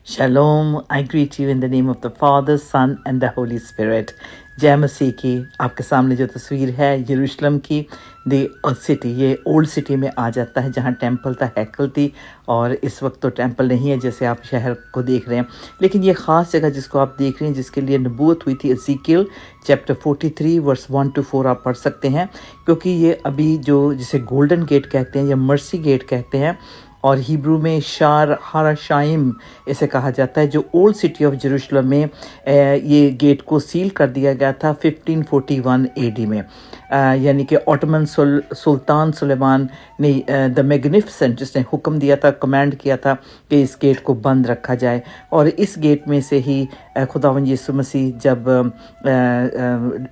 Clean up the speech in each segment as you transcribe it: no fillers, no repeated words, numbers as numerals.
Shalom, I greet you in the name of the Father, Son and the Holy Spirit. जय मसीह की। आपके सामने जो तस्वीर है यरूशलेम की, द सिटी, ये ओल्ड सिटी में आ जाता है जहाँ टेंपल था, हैकल थी। और इस वक्त तो टेंपल नहीं है जैसे आप शहर को देख रहे हैं, लेकिन ये ख़ास जगह जिसको आप देख रहे हैं, जिसके लिए नबूवत हुई थी, एज़ेकियल चैप्टर 43 वर्स 1 to 4 आप पढ़ सकते हैं। क्योंकि ये अभी जो जिसे गोल्डन गेट कहते हैं या मर्सी गेट कहते हैं, और हिब्रू में शार हराशाइम इसे कहा जाता है, जो ओल्ड सिटी ऑफ जेरूशलम में ये गेट को सील कर दिया गया था 1541 एडी में। यानी कि ऑटोमन सुल्तान सुलेमान ने द मैग्निफिसेंट, जिसने हुक्म दिया था, कमांड किया था कि इस गेट को बंद रखा जाए। और इस गेट में से ही खुदावंद यीशु मसीह जब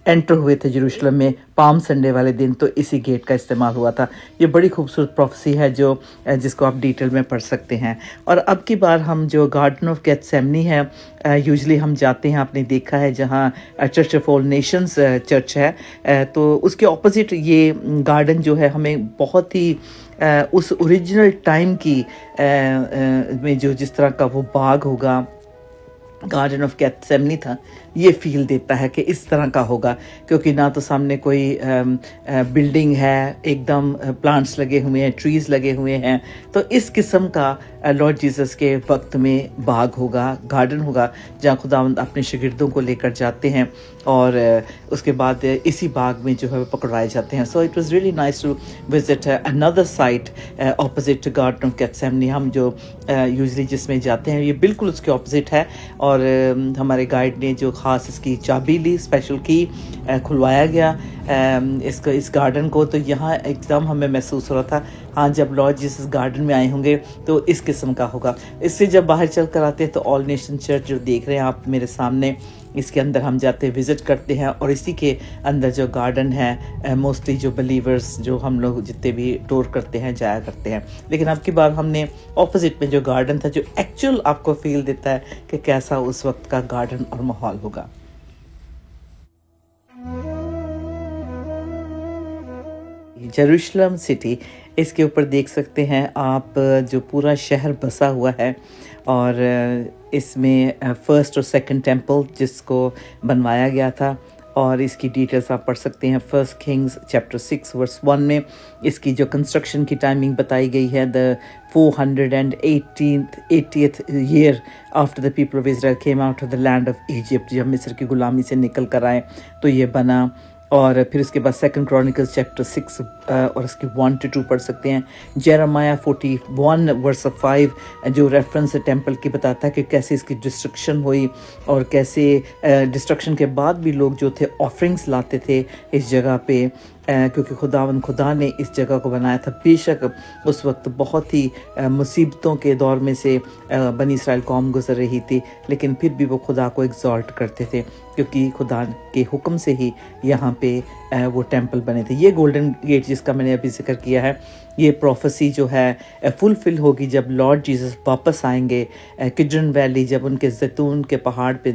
एंटर हुए थे जेरूशलम में पाम संडे वाले दिन, तो इसी गेट का इस्तेमाल हुआ था। ये बड़ी खूबसूरत प्रोफेसी है जो जिसको आप डिटेल में पढ़ सकते हैं। और अब की बार हम जो गार्डन ऑफ गेथसेमनी है, यूजुअली हम जाते हैं, आपने देखा है, जहाँ church of all Nations church है, तो उसके ऑपोजिट ये गार्डन जो है हमें बहुत ही उस ओरिजिनल टाइम की में जो जिस तरह का वो बाग होगा, गार्डन ऑफ गेथसेमनी था, ये फील देता है कि इस तरह का होगा। क्योंकि ना तो सामने कोई बिल्डिंग है, एकदम प्लांट्स लगे हुए हैं, ट्रीज़ लगे हुए हैं, तो इस किस्म का लॉर्ड जीसस के वक्त में बाग होगा, गार्डन होगा, जहाँ खुदावंद अपने शागिर्दों को लेकर जाते हैं और उसके बाद इसी बाग में जो है वो पकड़वाए जाते हैं। So it was really nice to visit another site opposite garden of Gethsemane. हम जो यूजुअली जिसमें जाते हैं ये बिल्कुल उसके ऑपोजिट है। और हमारे गाइड ने जो ख़ास इसकी चाबी ली, स्पेशल की, खुलवाया गया इस गार्डन को, तो यहाँ एकदम हमें महसूस हो रहा था, हाँ, जब लॉर्ड जिस गार्डन में आए होंगे तो इस किस्म का होगा। इससे जब बाहर चल कर आते हैं तो ऑल नेशन चर्च जो देख रहे हैं आप मेरे सामने, इसके अंदर हम जाते हैं, विज़िट करते हैं, और इसी के अंदर जो गार्डन है मोस्टली जो बिलीवर्स, जो हम लोग जितने भी टूर करते हैं, जाया करते हैं। लेकिन अब की बार हमने ऑपोजिट में जो गार्डन था, जो एक्चुअल आपको फील देता है कि कैसा उस वक्त का गार्डन और माहौल होगा। जेरूशलम सिटी, इसके ऊपर देख सकते हैं आप जो पूरा शहर बसा हुआ है। और इसमें फर्स्ट और सेकंड टेंपल जिसको बनवाया गया था, और इसकी डिटेल्स आप पढ़ सकते हैं फर्स्ट किंग्स चैप्टर 6 वर्स 1 में। इसकी जो कंस्ट्रक्शन की टाइमिंग बताई गई है, the 480th year after the people of Israel came out of the land of Egypt, जब मिस्र की गुलामी से निकल कर आए तो ये बना। और फिर उसके बाद सेकंड क्रॉनिकल्स चैप्टर 6 और इसकी 1 to 2 पढ़ सकते हैं। जेरेमाया 41 वर्स 5 जो रेफरेंस टेंपल की बताता है कि कैसे इसकी डिस्ट्रक्शन हुई, और कैसे डिस्ट्रक्शन के बाद भी लोग जो थे ऑफरिंग्स लाते थे इस जगह पे, क्योंकि खुदा ने इस जगह को बनाया था। बेशक उस वक्त बहुत ही मुसीबतों के दौर में से बनी इसराइल कौम गुजर रही थी, लेकिन फिर भी वो खुदा को एग्जॉल्ट करते थे, क्योंकि खुदा के हुक्म से ही यहाँ पे वो टेंपल बने थे। ये गोल्डन गेट जिसका मैंने अभी जिक्र किया है, ये प्रोफेसी जो है फुलफिल होगी जब लॉर्ड जीसस वापस आएंगे किड्रन वैली, जब उनके जैतून के पहाड़ पे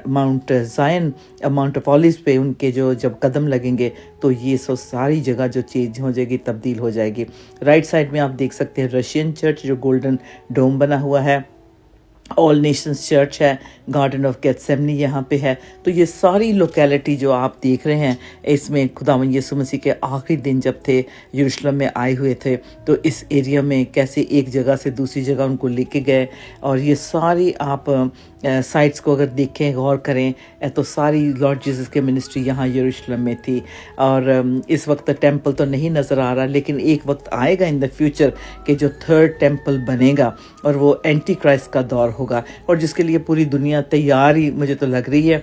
माउंट जायन, माउंट ऑफ ऑलिव्स पे उनके जो जब कदम लगेंगे, तो ये सारी जगह जो चेंज हो जाएगी, तब्दील हो जाएगी। राइट साइड में आप देख सकते हैं रशियन चर्च जो गोल्डन डोम बना हुआ है, ऑल नेशंस चर्च है, गार्डन ऑफ गेथसेमनी यहाँ पे है। तो ये सारी लोकेलिटी जो आप देख रहे हैं, इसमें खुदावंद यीशु मसीह के आखिरी दिन जब थे यरूशलेम में आए हुए थे, तो इस एरिया में कैसे एक जगह से दूसरी जगह उनको लेके गए। और ये सारी आप साइट्स को अगर देखें, गौर करें, तो सारी लॉर्ड जीसस के मिनिस्ट्री यहाँ यरूशलेम में थी। और इस वक्त टेंपल तो नहीं नज़र आ रहा, लेकिन एक वक्त आएगा इन द फ्यूचर कि जो थर्ड टेंपल बनेगा, और वो एंटी क्राइस्ट का दौर होगा, और जिसके लिए पूरी दुनिया तैयार ही मुझे तो लग रही है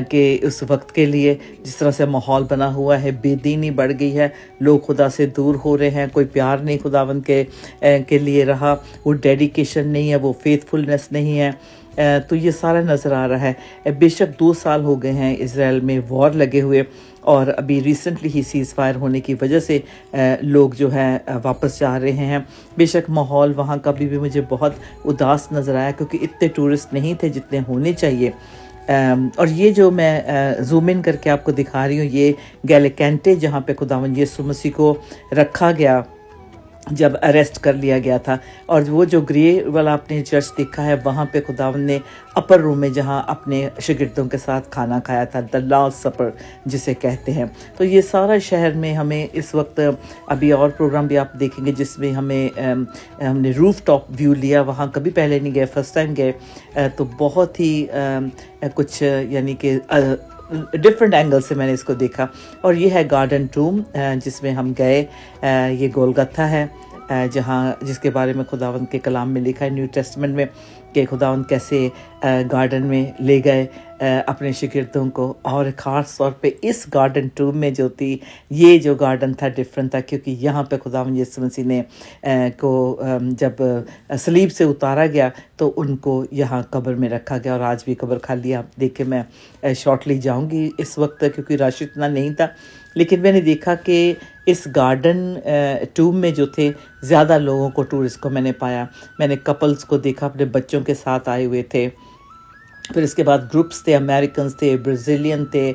कि उस वक्त के लिए जिस तरह से माहौल बना हुआ है, बेदीनी बढ़ गई है, लोग खुदा से दूर हो रहे हैं, कोई प्यार नहीं खुदावंद के लिए रहा, वो डेडिकेशन नहीं है, वो फेथफुलनेस नहीं है। तो ये सारा नज़र आ रहा है। बेशक 2 साल हो गए हैं इज़राइल में वॉर लगे हुए, और अभी रिसेंटली ही सीज़ फायर होने की वजह से लोग जो है वापस जा रहे हैं। बेशक माहौल वहाँ का भी मुझे बहुत उदास नज़र आया, क्योंकि इतने टूरिस्ट नहीं थे जितने होने चाहिए। और ये जो मैं जूम इन करके आपको दिखा रही हूँ, ये गैलिकेंटे जहाँ पे खुदावंद यीशु मसीह को रखा गया, जब अरेस्ट कर लिया गया था। और वो जो ग्रे वाला आपने चर्च देखा है, वहाँ पे खुदावंद ने अपर रूम में जहाँ अपने शागिर्दों के साथ खाना खाया था, द लास्ट सपर जिसे कहते हैं। तो ये सारा शहर में हमें इस वक्त अभी और प्रोग्राम भी आप देखेंगे जिसमें हमने रूफ टॉप व्यू लिया, वहाँ कभी पहले नहीं गए, फर्स्ट टाइम गए। तो बहुत ही कुछ यानी कि डिफरेंट एंगल से मैंने इसको देखा। और ये है गार्डन टूम जिसमें हम गए। ये गोलगत्था है जहाँ जिसके बारे में खुदावंद के कलाम में लिखा है न्यू टेस्टमेंट में कि खुदावंद कैसे गार्डन में ले गए अपने शागिर्दों को। और ख़ास तौर पे इस गार्डन टूम में जो थी, ये जो गार्डन था डिफरेंट था, क्योंकि यहाँ पे खुदावंद यीशु मसीह ने जब सलीब से उतारा गया तो उनको यहाँ कब्र में रखा गया। और आज भी कब्र खाली आप देखे, मैं शॉर्टली जाऊँगी इस वक्त क्योंकि रश इतना नहीं था। लेकिन मैंने देखा कि इस गार्डन टूम में जो थे ज़्यादा लोगों को, टूरिस्ट को मैंने पाया। मैंने कपल्स को देखा अपने बच्चों के साथ आए हुए थे। फिर इसके बाद ग्रुप्स थे, अमेरिकन्स थे, ब्राज़ीलियन थे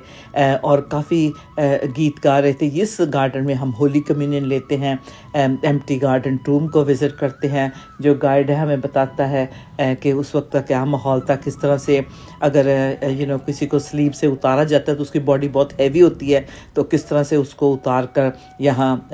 और काफ़ी गीत गा रहे थे। इस गार्डन में हम होली कम्युनियन लेते हैं, एम्प्टी गार्डन टूम को विज़िट करते हैं। जो गाइड है हमें बताता है कि उस वक्त का क्या माहौल था, किस तरह से अगर किसी को स्लीप से उतारा जाता है तो उसकी बॉडी बहुत हैवी होती है, तो किस तरह से उसको उतार कर यहाँ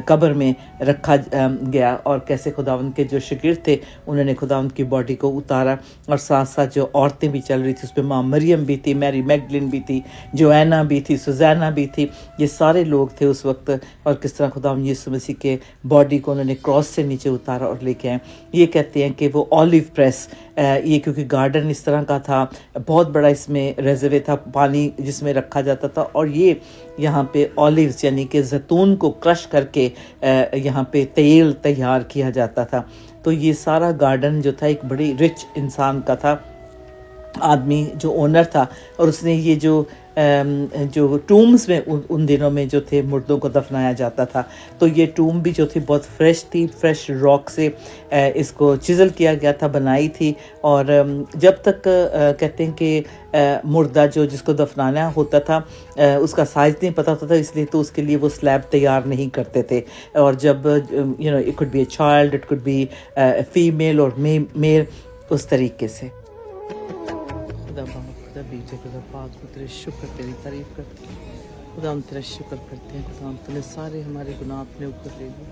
कब्र में रखा गया। और कैसे खुदावंद के जो शागिर्द थे उन्होंने खुदावंद की बॉडी को उतारा। और साथ साथ जो औरतें भी चल रही थी, उसमें माँ मरियम भी थी, मैरी मैगडलिन भी थी, जोआना भी थी, सुज़ैना भी थी। ये सारे लोग थे उस वक्त। और किस तरह खुदावंद यीशु मसीह के बॉडी को उन्होंने क्रॉस से नीचे उतारा और लेके आए। ये कहते हैं कि वो ऑलिव प्रेस, ये क्योंकि गार्डन इस तरह का था, बहुत बड़ा इसमें रेजर्वे था, पानी जिसमें रखा जाता था। और ये यहाँ पे ऑलिव्स यानी कि जैतून को क्रश करके यहाँ पे तेल तैयार किया जाता था। तो ये सारा गार्डन जो था एक बड़ी रिच इंसान का था, आदमी जो ओनर था। और उसने ये जो टूम्स में उन दिनों में जो थे मुर्दों को दफनाया जाता था, तो ये टूम भी जो थी बहुत फ्रेश थी, फ्रेश रॉक से इसको चिज़ल किया गया था, बनाई थी। और जब तक कहते हैं कि मुर्दा जो जिसको दफनाना होता था उसका साइज़ नहीं पता होता था, इसलिए तो उसके लिए वो स्लैब तैयार नहीं करते थे। और जब it could be a child, it could be female और मेल, उस तरीके से। खुदा बीजे खुदा पाक, तेरे शुक्र, तेरी तारीफ करते हैं खुदा, हम तेरा शुक्र करते हैं खुदा। हम तूने सारे हमारे गुनाह अपने ऊपर ले लिए,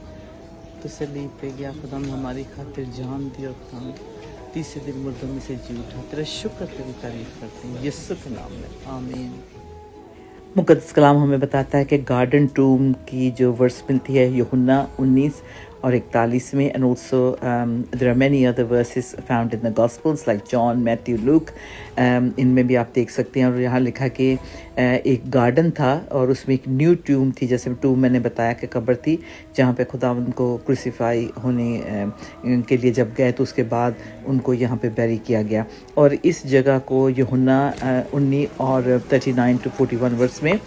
तो सलीब पे गया खुदा, हमारी खातिर जान दी और खुदा तीसरे दिन मुर्दों में से जी उठा। तेरा शुक्र, तेरी तारीफ करते हैं यीशु के नाम में, आमीन। मुक़द्दस कलाम हमें बताता है कि गार्डन टूम की जो वर्स मिलती है यूहन्ना 19 और 41 में। And also there are many other verses found in the gospels like John, Matthew, Luke, इनमें भी आप देख सकते हैं। और यहाँ लिखा कि एक गार्डन था और उसमें एक न्यू टूम थी, जैसे टूम मैंने बताया कि कब्र थी जहाँ पे खुदावंद को क्रूसीफाई होने के लिए जब गए तो उसके बाद उनको यहाँ पे बैरी किया गया। और इस जगह को यूहन्ना 19 और 39 to 41 वर्स में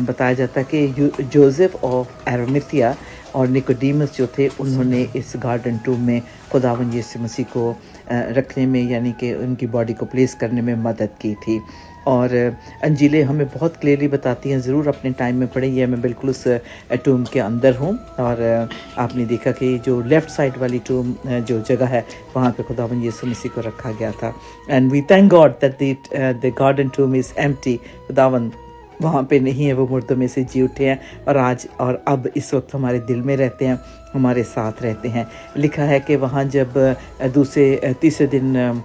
बताया जाता है कि जोसेफ ऑफ एरिमथिया और निकोडीमस जो थे उन्होंने इस गार्डन टूम में खुदावंद यीशु मसीह को रखने में यानी कि उनकी बॉडी को प्लेस करने में मदद की थी। और अंजीलें हमें बहुत क्लियरली बताती हैं, ज़रूर अपने टाइम में पढ़ी है। मैं बिल्कुल उस टूम के अंदर हूँ और आपने देखा कि जो लेफ़्ट साइड वाली टूम जो जगह है वहाँ पे खुदावंद यीशु मसीह को रखा गया था। And we thank God that the garden tomb is empty. खुदावंद वहाँ पे नहीं है, वो मुर्दों में से जी उठे हैं और आज और अब इस वक्त हमारे दिल में रहते हैं, हमारे साथ रहते हैं। लिखा है कि वहाँ जब तीसरे दिन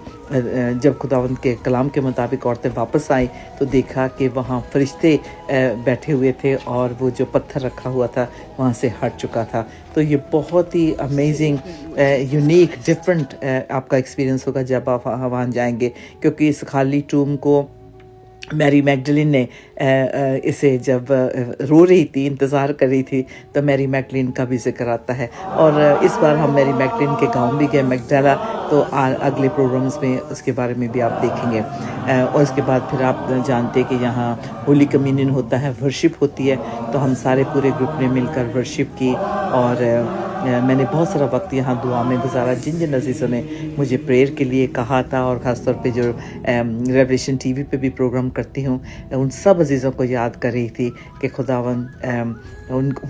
जब खुदावंद के कलाम के मुताबिक औरतें वापस आई तो देखा कि वहाँ फरिश्ते बैठे हुए थे और वो जो पत्थर रखा हुआ था वहाँ से हट चुका था। तो ये बहुत ही अमेजिंग, यूनिक, डिफरेंट आपका एक्सपीरियंस होगा जब आप वहाँ जाएंगे, क्योंकि इस खाली टूम को मैरी मैगडलिन ने इसे जब रो रही थी, इंतज़ार कर रही थी, तो मैरी मैगडलिन का भी जिक्र आता है। और इस बार हम मैरी मैगडलिन के गांव भी गए, मैगडाला, तो अगले प्रोग्राम्स में उसके बारे में भी आप देखेंगे। और उसके बाद फिर आप जानते हैं कि यहाँ होली कम्युनियन होता है, वर्शिप होती है, तो हम सारे पूरे ग्रुप ने मिलकर वर्शिप की और मैंने बहुत सारा वक्त यहाँ दुआ में गुजारा। जिन जिन अजीज़ों ने मुझे प्रेयर के लिए कहा था, और ख़ास तौर पे जो रेवलेशन टीवी पे भी प्रोग्राम करती हूँ, उन सब अजीज़ों को याद कर रही थी कि खुदावन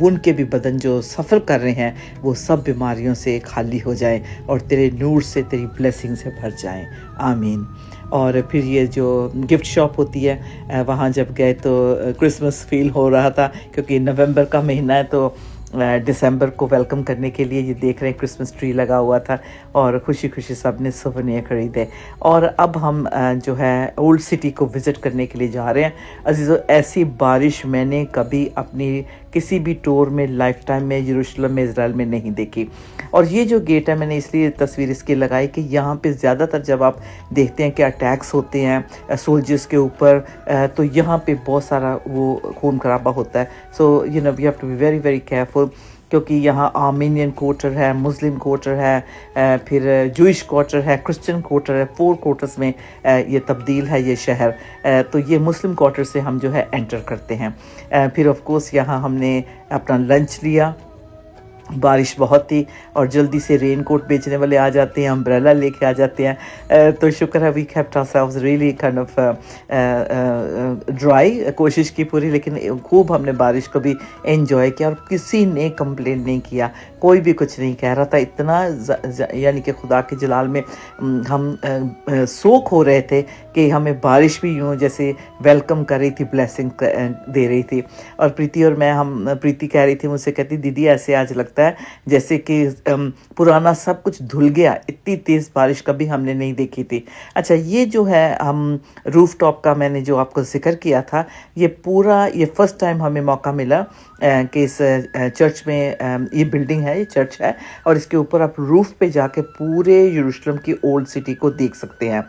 उनके भी बदन जो सफ़र कर रहे हैं वो सब बीमारियों से खाली हो जाए और तेरे नूर से, तेरी ब्लेसिंग से भर जाएं। आमीन। और फिर ये जो गिफ्ट शॉप होती है, वहाँ जब गए तो क्रिसमस फील हो रहा था, क्योंकि नवंबर का महीना है, तो दिसंबर को वेलकम करने के लिए ये देख रहे हैं क्रिसमस ट्री लगा हुआ था और खुशी खुशी सब ने सुवेनियर खरीदे। और अब हम जो है ओल्ड सिटी को विज़िट करने के लिए जा रहे हैं। अजीज़ों, ऐसी बारिश मैंने कभी अपनी किसी भी टूर में लाइफ टाइम में यरूशलेम में, इज़राइल में नहीं देखी। और ये जो गेट है, मैंने इसलिए तस्वीर इसकी लगाई कि यहाँ पे ज़्यादातर जब आप देखते हैं कि अटैक्स होते हैं सोल्जर्स के ऊपर, तो यहाँ पे बहुत सारा वो खून खराबा होता है। So we have to be very very careful, क्योंकि यहाँ आर्मीनियन क्वार्टर है, मुस्लिम क्वार्टर है, फिर जूइश क्वार्टर है, क्रिश्चियन क्वार्टर है। 4 क्वार्टर्स में ये तब्दील है ये शहर। तो ये मुस्लिम क्वार्टर से हम जो है एंटर करते हैं। फिर ऑफ कोर्स यहाँ हमने अपना लंच लिया। बारिश बहुत थी और जल्दी से रेन कोट बेचने वाले आ जाते हैं, अम्ब्रेला लेके आ जाते हैं। तो शुक्र है we kept ourselves really kind of dry, कोशिश की पूरी, लेकिन खूब हमने बारिश को भी एंजॉय किया और किसी ने कंप्लेन नहीं किया, कोई भी कुछ नहीं कह रहा था। इतना यानी कि खुदा के जलाल में हम सोख हो रहे थे कि हमें बारिश भी यूँ जैसे वेलकम कर रही थी, ब्लेसिंग दे रही थी। और प्रीति कह रही थी मुझसे, कहती दीदी ऐसे आज लगता है जैसे कि पुराना सब कुछ धुल गया, इतनी तेज़ बारिश कभी हमने नहीं देखी थी। अच्छा, ये जो है हम रूफ टॉप का मैंने जो आपको जिक्र किया था, ये पूरा ये फर्स्ट टाइम हमें मौका मिला कि इस चर्च में, ये बिल्डिंग है, ये चर्च है, और इसके ऊपर आप रूफ पे जाके पूरे यरूशलेम की ओल्ड सिटी को देख सकते हैं।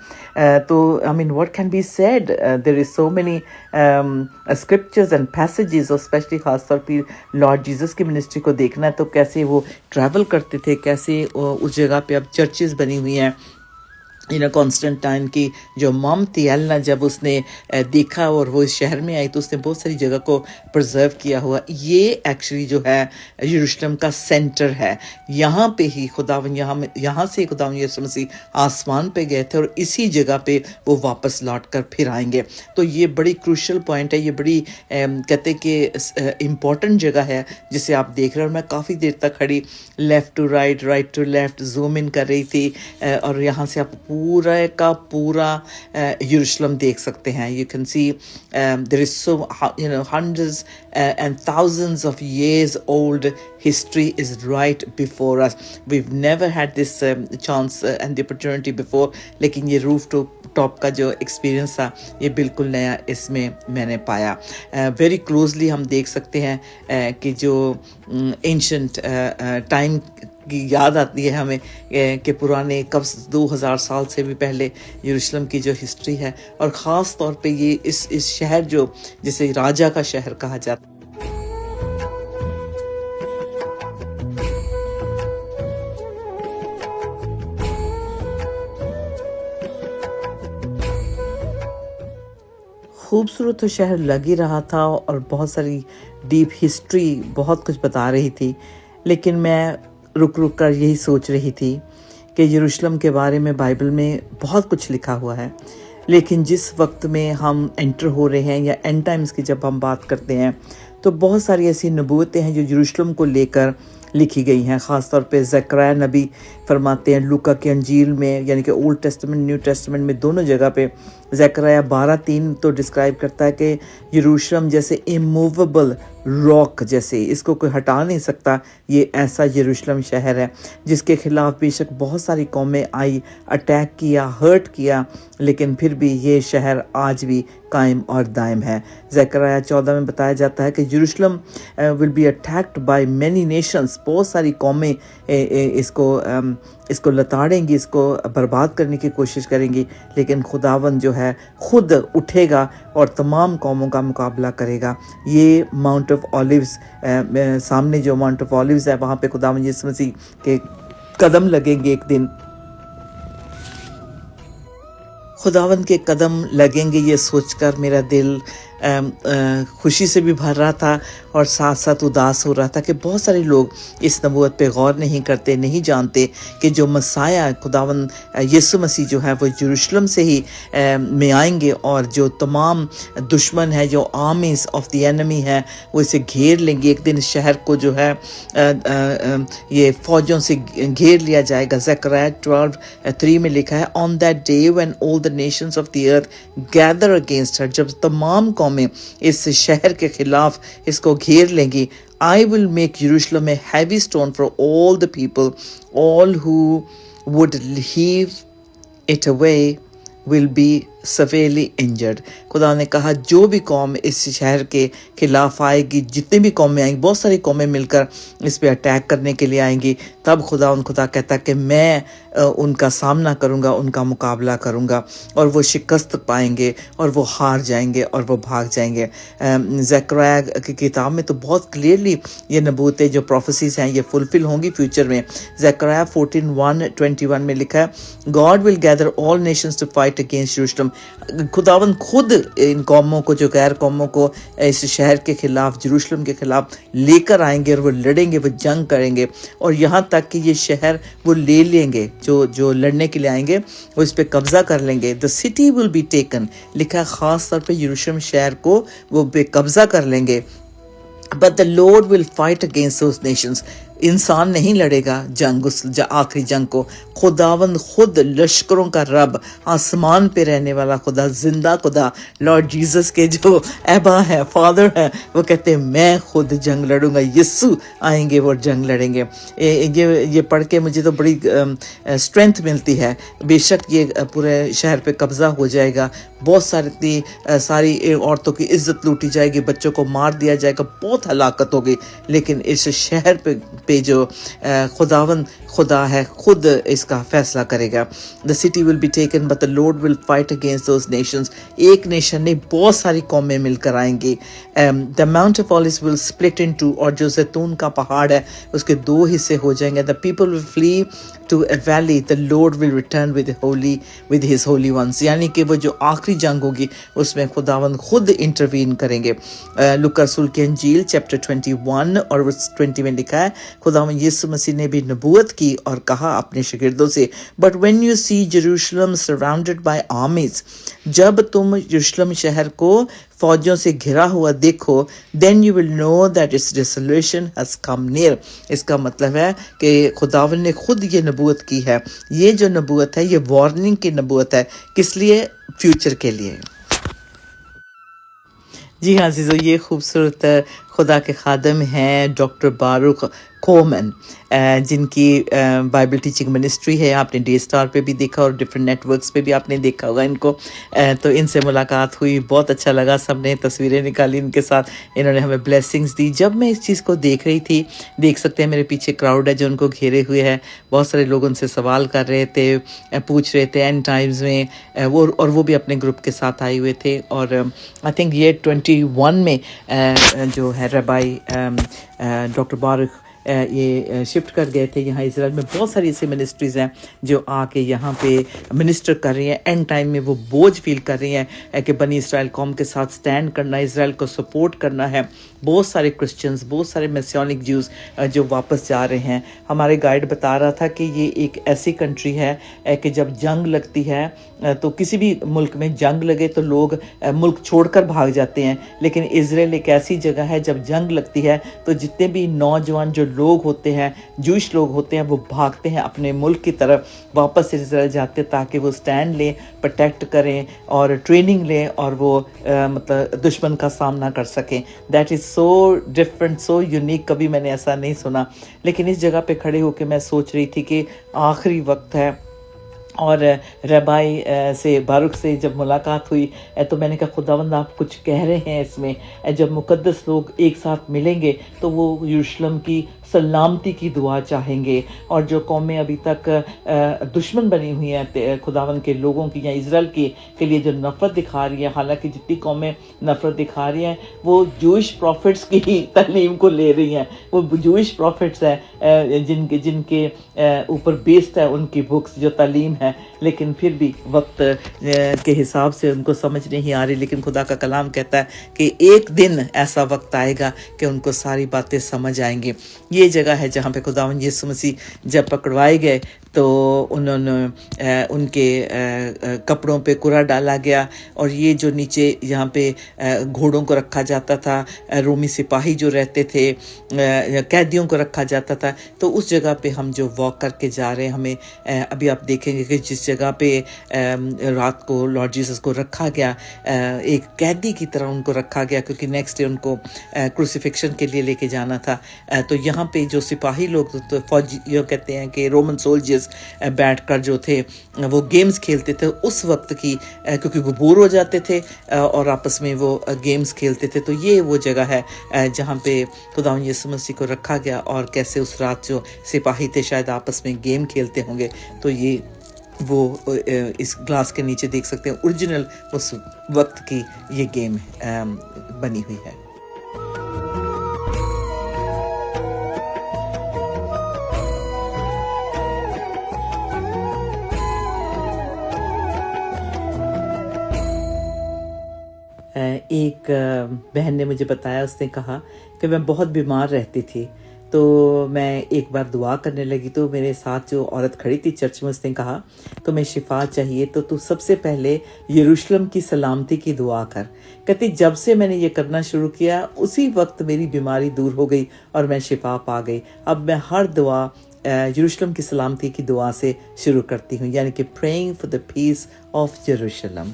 तो I mean what can be said, there is so many scriptures and passages, और स्पेशली खास तौर पर लॉर्ड जीसस की मिनिस्ट्री को देखना है तो कैसे वो ट्रैवल करते थे, कैसे उस जगह पे अब चर्चेस बनी हुई हैं। कॉन्स्टेंटाइन की जो मम थी एलना, जब उसने देखा और वो इस शहर में आई तो उसने बहुत सारी जगह को प्रिजर्व किया हुआ। ये एक्चुअली जो है यरूशलेम का सेंटर है। यहाँ पे ही खुदावन, यहाँ से खुदावन यीशु मसीह आसमान पे गए थे और इसी जगह पे वो वापस लौट कर फिर आएंगे। तो ये बड़ी क्रूशल पॉइंट है, ये बड़ी कहते कि इम्पॉर्टेंट जगह है जिसे आप देख रहे हो। और मैं काफ़ी देर तक खड़ी left to right, right to left zoom in कर रही थी, और यहाँ से आप पूरा का पूरा यरूशलेम देख सकते हैं। You can see there is so hundreds and thousands of years old history is right before us. We've never had this chance and the opportunity before, लेकिन ये रूफ टॉप का जो एक्सपीरियंस था ये बिल्कुल नया इसमें मैंने पाया। वेरी क्लोजली हम देख सकते हैं कि जो एंशंट टाइम की याद आती है हमें कि पुराने कब 2000 साल से भी पहले यरूशलेम की जो हिस्ट्री है, और ख़ास तौर पे ये इस शहर जो जिसे राजा का शहर कहा जाता है। खूबसूरत तो शहर लग ही रहा था और बहुत सारी डीप हिस्ट्री बहुत कुछ बता रही थी, लेकिन मैं रुक कर यही सोच रही थी कि यरूशलेम के बारे में बाइबल में बहुत कुछ लिखा हुआ है, लेकिन जिस वक्त में हम एंटर हो रहे हैं या एंड टाइम्स की जब हम बात करते हैं तो बहुत सारी ऐसी नबूवतें हैं जो यरूशलेम को लेकर लिखी गई हैं। ख़ास तौर पे ज़करिया नबी फरमाते हैं लूका के अंजील में, यानी कि ओल्ड टेस्टामेंट न्यू टेस्टामेंट में दोनों जगह पे ज़करिया 12:3 तो डिस्क्राइब करता है कि यरूशलेम जैसे इमूवेबल रॉक, जैसे इसको कोई हटा नहीं सकता, ये ऐसा यरूशलेम शहर है जिसके ख़िलाफ़ बेशक बहुत सारी कौमें आई, अटैक किया, हर्ट किया, लेकिन फिर भी ये शहर आज भी कायम और दायम है। ज़करिया 14 में बताया जाता है कि यरूशलेम will be attacked by many Nations, बहुत सारी कौमें इसको लताड़ेंगी, इसको बर्बाद करने की कोशिश करेंगी, लेकिन खुदावन जो है खुद उठेगा और तमाम कौमों का मुकाबला करेगा। ये माउंट ऑफ ऑलिव्स, सामने जो माउंट ऑफ ऑलिव्स है वहाँ पे खुदावन यीशु मसीह के कदम लगेंगे एक दिन, खुदावन के कदम लगेंगे। ये सोचकर मेरा दिल खुशी से भी भर रहा था और साथ साथ उदास हो रहा था कि बहुत सारे लोग इस नबूवत पे गौर नहीं करते, नहीं जानते कि जो मसाया खुदावन यीशु मसीह जो है वो यरूशलेम से ही में आएंगे और जो तमाम दुश्मन है, जो आर्मीज ऑफ द एनिमी है, वो इसे घेर लेंगे। एक दिन शहर को जो है ये फौजों से घेर लिया जाएगा। ज़करिया 12:3 में लिखा है, on that day when all the Nations of the earth gather against her, जब तमाम कौमें इस शहर के खिलाफ इसको घेर लेंगी, I will make Jerusalem a heavy stone for all the people, all who would heave it away will be severely injured। खुदा ने कहा जो भी कौम इस शहर के खिलाफ आएगी, जितनी भी कौमें आएंगी, बहुत सारी कौमें मिलकर इस पे अटैक करने के लिए आएंगी, तब खुदा कहता कि मैं उनका सामना करूंगा, उनका मुकाबला करूंगा और वो शिकस्त पाएंगे और वो हार जाएंगे और वो भाग जाएंगे। ज़करिया की किताब में तो बहुत क्लियरली ये नबूतें जो प्रोफेसीज हैं ये फुलफिल होंगी फ्यूचर में। ज़करिया 14:1-21 में लिखा है, God will gather all nations to fight against यरूशलेम। खुदावन खुद इन कौमों को, जो गैर कौमों को इस शहर के खिलाफ, यरूशलेम के खिलाफ लेकर आएंगे और वो लड़ेंगे, वो जंग करेंगे और यहाँ तक कि ये शहर वो ले लेंगे। जो लड़ने के लिए आएंगे वो इस पे कब्जा कर लेंगे। The city will be taken, लिखा है खास तौर पे यरूशलेम शहर को वो बेकब्जा कर लेंगे। But the Lord will fight against those Nations, इंसान नहीं लड़ेगा जंग, उस आखिरी जंग को खुदावंद खुद, लश्करों का रब, आसमान पे रहने वाला खुदा, जिंदा खुदा, लॉर्ड जीसस के जो एबा है, फादर है, वो कहते हैं मैं खुद जंग लड़ूंगा। यीशु आएंगे वो जंग लड़ेंगे। ये पढ़ के मुझे तो बड़ी स्ट्रेंथ मिलती है। बेशक ये पूरे शहर पे कब्जा हो जाएगा, बहुत सारी औरतों की इज्जत लूटी जाएगी, बच्चों को मार दिया जाएगा, बहुत हलाकत होगी, लेकिन इस शहर पे जो खुदा है खुद इसका फैसला करेगा। The city will be taken but the Lord will fight against those Nations. एक नेशन नहीं, बहुत सारी कौमें मिलकर आएंगी। The mount of olives will split into, और जो जैतून का पहाड़ है उसके दो हिस्से हो जाएंगे। The people will flee to a valley, the Lord will return with his holy ones. यानी कि वो जो आखिरी जंग होगी उसमें खुदावंद खुद इंटरवीन करेंगे। लूका रसूल की अंजील चैप्टर 21 और वर्स 20 में लिखा है, खुदावंद यीशु मसीह ने भी नबूवत की और कहा अपने शागिर्दों से, but when you see Jerusalem surrounded by armies, जब तुम यरूशलेम शहर को फौजों से घिरा हुआ देखो, then you will know that its desolation has come near. इसका मतलब है कि खुदावन ने खुद ये नबूवत की है। ये जो नबूवत है ये वार्निंग की नबूवत है। किस लिए? फ्यूचर के लिए। जी हाँ अज़ीज़ों, ये खूबसूरत खुदा के खादम हैं डॉक्टर बारूक कोमन, जिनकी बाइबल टीचिंग मिनिस्ट्री है। आपने डे स्टार पे भी देखा और डिफरेंट नेटवर्क्स पे भी आपने देखा होगा इनको। तो इनसे मुलाकात हुई, बहुत अच्छा लगा, सबने तस्वीरें निकाली इनके साथ, इन्होंने हमें ब्लेसिंग्स दी। जब मैं इस चीज़ को देख रही थी, देख सकते हैं मेरे पीछे क्राउड है जो उनको घेरे हुए है, बहुत सारे लोग उनसे सवाल कर रहे थे, पूछ रहे थे एंड टाइम्स में, वो भी अपने ग्रुप के साथ आए हुए थे। और आई थिंक ये 21 में जो है रबाई डॉक्टर बारूक ये शिफ्ट कर गए थे यहाँ इजराइल में। बहुत सारी ऐसी मिनिस्ट्रीज़ हैं जो आके यहाँ पे मिनिस्टर कर रही हैं। एंड टाइम में वो बोझ फील कर रही हैं कि बनी इजराइल कौम के साथ स्टैंड करना है, इजराइल को सपोर्ट करना है। बहुत सारे क्रिश्चियंस, बहुत सारे मैसियानिक ज्यूज़ जो वापस जा रहे हैं। हमारे गाइड बता रहा था कि ये एक ऐसी कंट्री है कि जब जंग लगती है तो किसी भी मुल्क में जंग लगे तो लोग मुल्क छोड़कर भाग जाते हैं, लेकिन इजराइल एक ऐसी जगह है जब जंग लगती है तो जितने भी नौजवान जो लोग होते हैं, जूश लोग होते हैं, वो भागते हैं अपने मुल्क की तरफ, वापस इजराइल जाते हैं ताकि वो स्टैंड लें, प्रोटेक्ट करें और ट्रेनिंग लें और वो मतलब दुश्मन का सामना कर सकें। That is so different, so unique, कभी मैंने ऐसा नहीं सुना। लेकिन इस जगह पे खड़े होकर मैं सोच रही थी कि आखिरी वक्त है। और रबाई से बारूक से जब मुलाकात हुई तो मैंने कहा खुदावंद आप कुछ कह रहे हैं इसमें, जब मुकद्दस लोग एक साथ मिलेंगे तो वो यरूशलेम की सलामती की दुआ चाहेंगे। और जो कौमें अभी तक दुश्मन बनी हुई हैं खुदावंद के लोगों की या इजराइल के लिए जो नफ़रत दिखा रही है, हालांकि जितनी कौमें नफ़रत दिखा रही हैं वो जूइश प्रॉफिट्स की तालीम को ले रही हैं। वो जूइश प्रॉफिट्स हैं जिनके ऊपर बेस्ड है उनकी बुक्स, जो तालीम है, लेकिन फिर भी वक्त के हिसाब से उनको समझ नहीं आ रही, लेकिन खुदा का कलाम कहता है कि एक दिन ऐसा वक्त आएगा कि उनको सारी बातें समझ आएंगी। ये जगह है जहाँ पे खुदावंद यीशु मसीह जब पकड़वाए गए तो उन्होंने उनके कपड़ों पे कुरा डाला गया, और ये जो नीचे यहाँ पे घोड़ों को रखा जाता था, रोमी सिपाही जो रहते थे, कैदियों को रखा जाता था। तो उस जगह पे हम जो वॉक करके जा रहे हैं, हमें अभी आप देखेंगे कि जिस जगह पे रात को लॉर्ड जीसस को रखा गया, एक कैदी की तरह उनको रखा गया, क्योंकि नेक्स्ट डे उनको क्रूसिफिक्शन के लिए लेके जाना था। तो यहाँ पे जो सिपाही लोग, तो फौजी ये कहते हैं कि रोमन सोल्जर्स बैठकर जो थे वो गेम्स खेलते थे उस वक्त की, क्योंकि वो बोर हो जाते थे और आपस में वो गेम्स खेलते थे। तो ये वो जगह है जहाँ पे खुदावंद यीशु मसीह को रखा गया, और कैसे उस रात जो सिपाही थे शायद आपस में गेम खेलते होंगे। तो ये वो इस ग्लास के नीचे देख सकते हैं, ओरिजिनल उस वक्त की ये गेम बनी हुई है। एक बहन ने मुझे बताया, उसने कहा कि मैं बहुत बीमार रहती थी, तो मैं एक बार दुआ करने लगी, तो मेरे साथ जो औरत खड़ी थी चर्च में, उसने कहा तुम्हें शिफा चाहिए तो तू सबसे पहले यरूशलेम की सलामती की दुआ कर। कहती जब से मैंने ये करना शुरू किया उसी वक्त मेरी बीमारी दूर हो गई और मैं शिफा पा गई। अब मैं हर दुआ यरूशलेम की सलामती की दुआ से शुरू करती हूँ, यानी कि praying for the peace of यरूशलेम।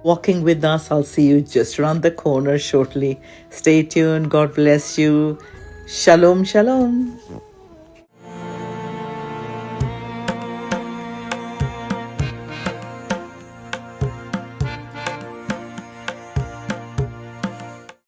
Walking with us. I'll see you just around the corner shortly. Stay tuned. God bless you. Shalom, shalom.